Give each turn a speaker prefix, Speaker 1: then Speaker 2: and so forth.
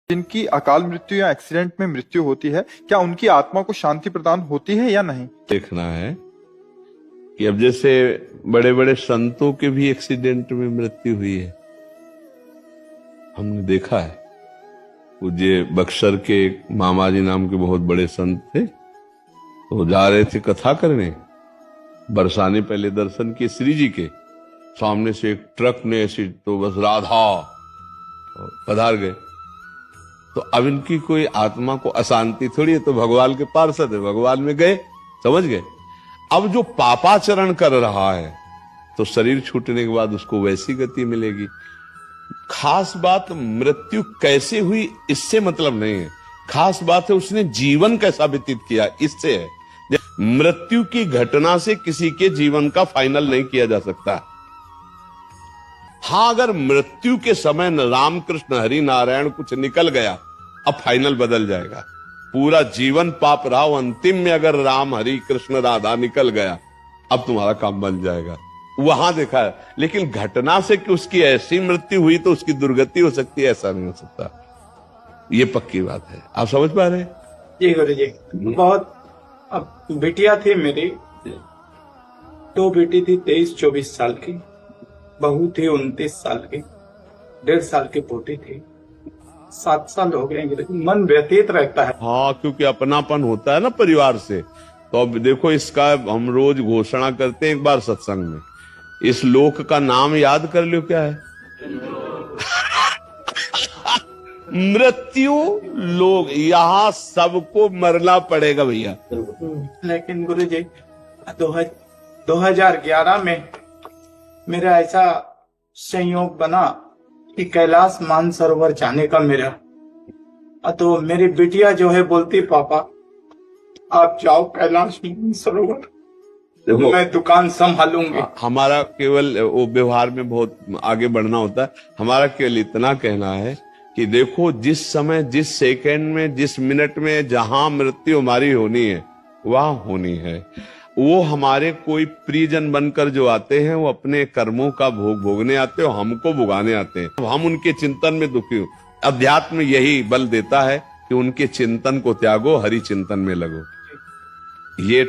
Speaker 1: जिनकी अकाल मृत्यु या एक्सीडेंट में मृत्यु होती है, क्या उनकी आत्मा को शांति प्रदान होती है या नहीं?
Speaker 2: देखना है कि अब जैसे बड़े बड़े संतों के भी एक्सीडेंट में मृत्यु हुई है, हमने देखा है। पूज्य बक्सर के मामा जी नाम के बहुत बड़े संत थे, तो जा रहे थे कथा करने, बरसाने पहले दर्शन किए श्री जी के, सामने से एक ट्रक ने ऐसी तो बस राधा पधार गए। तो अब इनकी कोई आत्मा को अशांति थोड़ी है, तो भगवान के पार्षद है, भगवान में गए, समझ गए। अब जो पापाचरण कर रहा है तो शरीर छूटने के बाद उसको वैसी गति मिलेगी। खास बात मृत्यु कैसे हुई इससे मतलब नहीं है, खास बात है उसने जीवन कैसा व्यतीत किया, इससे है। मृत्यु की घटना से किसी के जीवन का फाइनल नहीं किया जा सकता। हाँ, अगर मृत्यु के समय रामकृष्ण हरि नारायण कुछ निकल गया, अब फाइनल बदल जाएगा। पूरा जीवन पाप रहा, अंतिम में अगर राम हरि कृष्ण राधा निकल गया, अब तुम्हारा काम बन जाएगा। वहां देखा है। लेकिन घटना से कि उसकी ऐसी मृत्यु हुई तो उसकी दुर्गति हो सकती है, ऐसा नहीं हो सकता। ये पक्की बात है। आप समझ पा रहे हैं?
Speaker 3: जी गुरु जी, बहुत। अब बिटिया थी मेरी, 2 बेटी थी, 23-24 साल की, बहू थी 29 साल की, 1.5 साल की पोती थी। 7 साल हो गए, मन व्यतीत रहता है।
Speaker 2: हाँ, क्योंकि अपनापन होता है ना परिवार से। तो अब देखो, इसका हम रोज घोषणा करते हैं एक बार सत्संग में, इस लोक का नाम याद कर लो, क्या है? मृत्यु लोग, यहां सबको मरना पड़ेगा भैया।
Speaker 3: लेकिन गुरु जी, 2011 में मेरा ऐसा संयोग बना कि कैलाश मानसरोवर जाने का मेरा, तो मेरी बिटिया जो है बोलती, पापा आप जाओ कैलाश मानसरोवर, मैं दुकान संभालूंगी।
Speaker 2: हमारा केवल वो व्यवहार में बहुत आगे बढ़ना होता है। हमारा केवल इतना कहना है कि देखो, जिस समय, जिस सेकंड में, जिस मिनट में जहां मृत्यु हमारी होनी है वहां होनी है। वो हमारे कोई प्रियजन बनकर जो आते हैं, वो अपने कर्मों का भोग भोगने आते हैं, हमको भुगाने आते हैं। हम उनके चिंतन में दुखी हो। अध्यात्म यही बल देता है कि उनके चिंतन को त्यागो, हरि चिंतन में लगो। ये